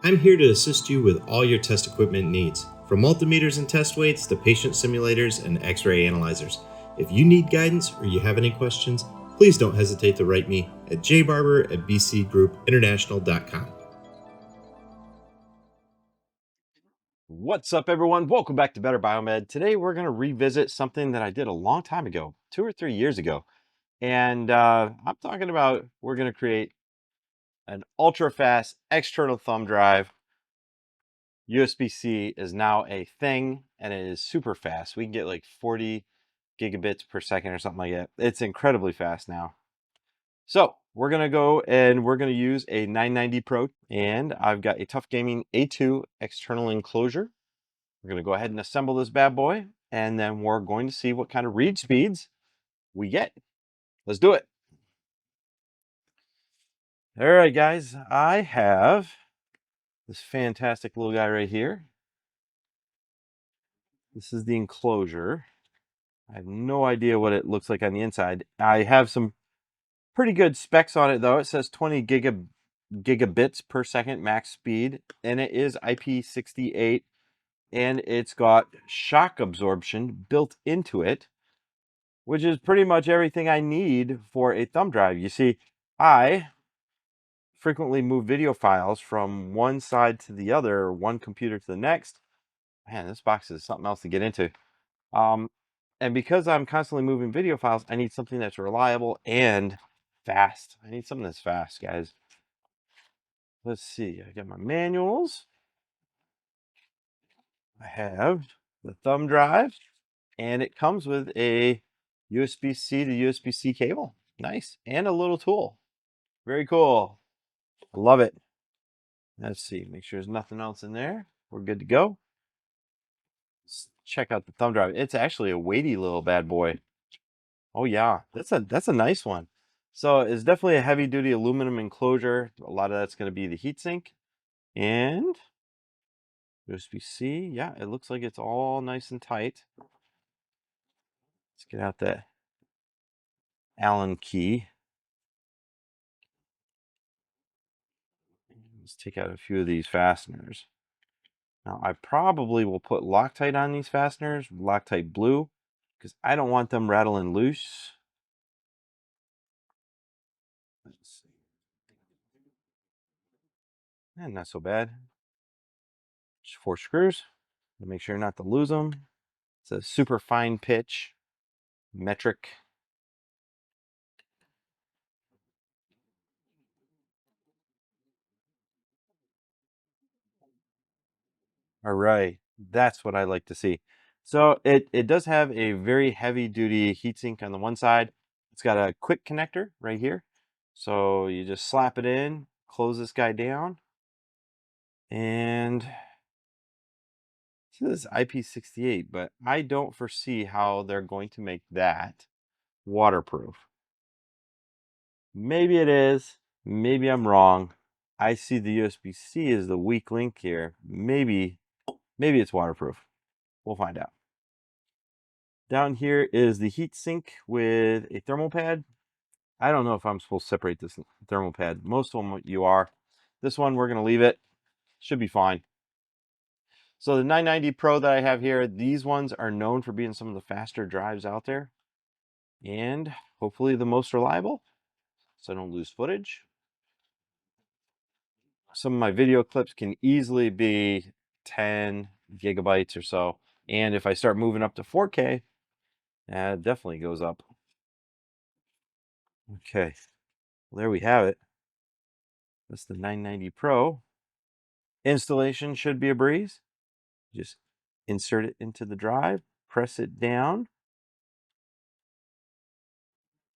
I'm here to assist you with all your test equipment needs, from multimeters and test weights to patient simulators and x-ray analyzers. If you need guidance or you have any questions, please don't hesitate to write me at jbarber@bcgroupinternational.com. What's up, everyone? Welcome back to Better Biomed. Today, we're going to revisit something that I did a long time ago, 2 or 3 years ago. And I'm talking about we're going to create an ultra fast external thumb drive. USB C is now a thing and it is super fast. We can get like 40 gigabits per second or something like that. It's incredibly fast now. So we're going to go and we're going to use a 990 Pro, and I've got a Tough Gaming A2 external enclosure. We're going to go ahead and assemble this bad boy, and then we're going to see what kind of read speeds we get. Let's do it. All right, guys, I have this fantastic little guy right here. This is the enclosure. I have no idea what it looks like on the inside. I have some pretty good specs on it, though. It says 20 gigabits per second max speed, and it is IP68, and it's got shock absorption built into it, which is pretty much everything I need for a thumb drive. You see, I frequently move video files from one side to the other, or one computer to the next. Man, this box is something else to get into. And because I'm constantly moving video files, I need something that's reliable and fast. I need something that's fast, guys. Let's see. I got my manuals. I have the thumb drive, and it comes with a USB-C to USB-C cable. Nice. And a little tool. Very cool. I love it. Let's see. Make sure there's nothing else in there. We're good to go. Let's check out the thumb drive. It's actually a weighty little bad boy. Oh yeah, that's a nice one. So it's definitely a heavy duty aluminum enclosure. A lot of that's going to be the heatsink. And USB-C. Yeah, it looks like it's all nice and tight. Let's get out that Allen key. Let's take out a few of these fasteners. Now, I probably will put Loctite on these fasteners, Loctite blue, because I don't want them rattling loose. Let's see. And not so bad. Just 4 screws to make sure not to lose them. It's a super fine pitch, metric. All right, that's what I like to see. So it does have a very heavy duty heatsink on the one side. It's got a quick connector right here. So you just slap it in, close this guy down, and this is IP68, but I don't foresee how they're going to make that waterproof. Maybe it is, maybe I'm wrong. I see the USB-C as the weak link here. Maybe it's waterproof. We'll find out. Down here is the heat sink with a thermal pad. I don't know if I'm supposed to separate this thermal pad. Most of them you are. This one, we're going to leave it. Should be fine. So the 990 Pro that I have here, these ones are known for being some of the faster drives out there, and hopefully the most reliable, so I don't lose footage. Some of my video clips can easily be 10 gigabytes or so, and if I start moving up to 4K, it definitely goes up. Okay, well, there we have it. That's the 990 Pro. Installation should be a breeze. Just insert it into the drive, press it down.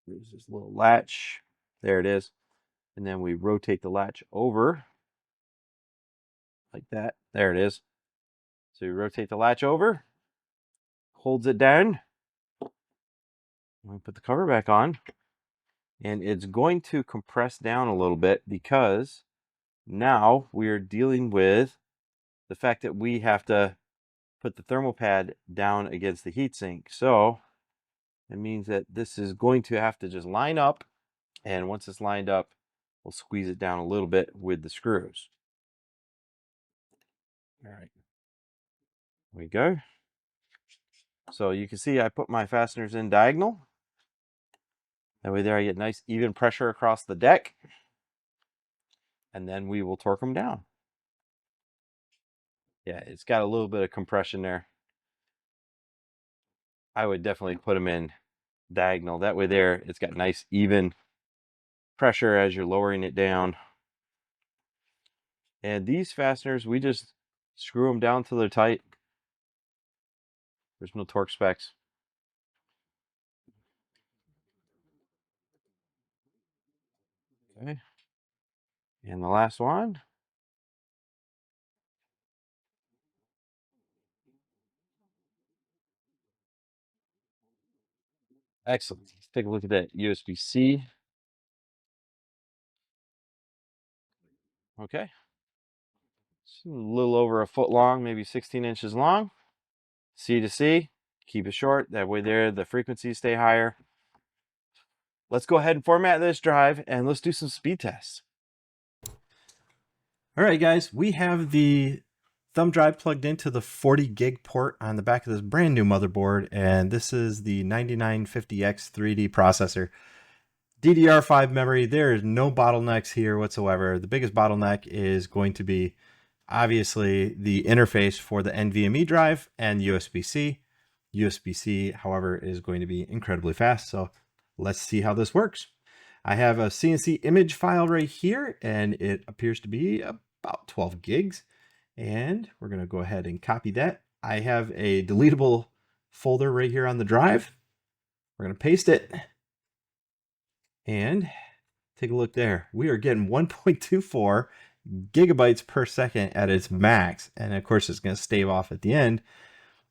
There's this little latch. There it is. And then we rotate the latch over like that. There it is. So you rotate the latch over, holds it down. We put the cover back on, and it's going to compress down a little bit because now we're dealing with the fact that we have to put the thermal pad down against the heatsink. So it means that this is going to have to just line up, and once it's lined up, we'll squeeze it down a little bit with the screws. All right. There we go. So you can see I put my fasteners in diagonal. That way there I get nice even pressure across the deck. And then we will torque them down. Yeah, it's got a little bit of compression there. I would definitely put them in diagonal. That way there, it's got nice even pressure as you're lowering it down. And these fasteners, we just screw them down till they're tight. There's no torque specs. Okay. And the last one. Excellent. Let's take a look at that USB C. Okay. It's a little over a foot long, maybe 16 inches long. C to C. Keep it short. That way there, the frequencies stay higher. Let's go ahead and format this drive and let's do some speed tests. All right, guys, we have the thumb drive plugged into the 40 gig port on the back of this brand new motherboard, and this is the 9950X 3D processor. DDR5 memory, there is no bottlenecks here whatsoever. The biggest bottleneck is going to be obviously the interface for the NVMe drive and USB-C. USB-C, however, is going to be incredibly fast, so let's see how this works. I have a CNC image file right here, and it appears to be about 12 gigs. And we're going to go ahead and copy that. I have a deletable folder right here on the drive. We're going to paste it. And take a look there. We are getting 1.24 gigabytes per second at its max. And of course, it's going to stave off at the end.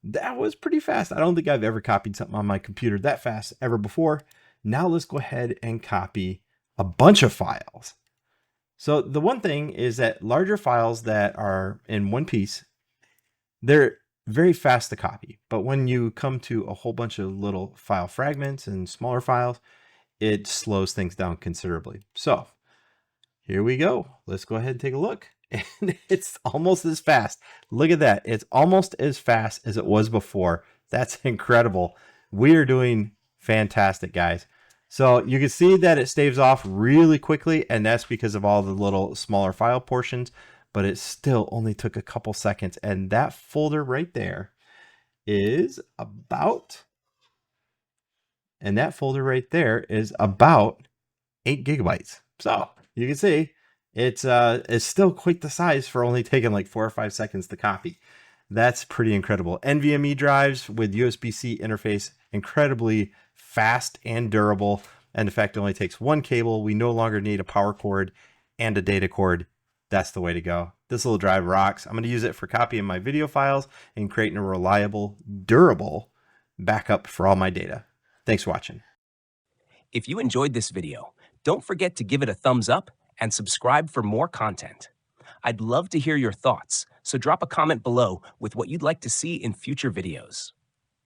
That was pretty fast. I don't think I've ever copied something on my computer that fast ever before. Now let's go ahead and copy a bunch of files. So the one thing is that larger files that are in one piece, they're very fast to copy. But when you come to a whole bunch of little file fragments and smaller files, it slows things down considerably. So here we go. Let's go ahead and take a look. And it's almost as fast. Look at that. It's almost as fast as it was before. That's incredible. We are doing fantastic, guys. So you can see that it staves off really quickly, and that's because of all the little smaller file portions, but it still only took a couple seconds. And that folder right there is about, 8 gigabytes. So you can see it's still quite the size for only taking like 4 or 5 seconds to copy. That's pretty incredible. NVMe drives with USB-C interface, incredibly fast and durable. And in fact, it only takes one cable. We no longer need a power cord and a data cord. That's the way to go. This little drive rocks. I'm going to use it for copying my video files and creating a reliable, durable backup for all my data. Thanks for watching. If you enjoyed this video, don't forget to give it a thumbs up and subscribe for more content. I'd love to hear your thoughts, so drop a comment below with what you'd like to see in future videos.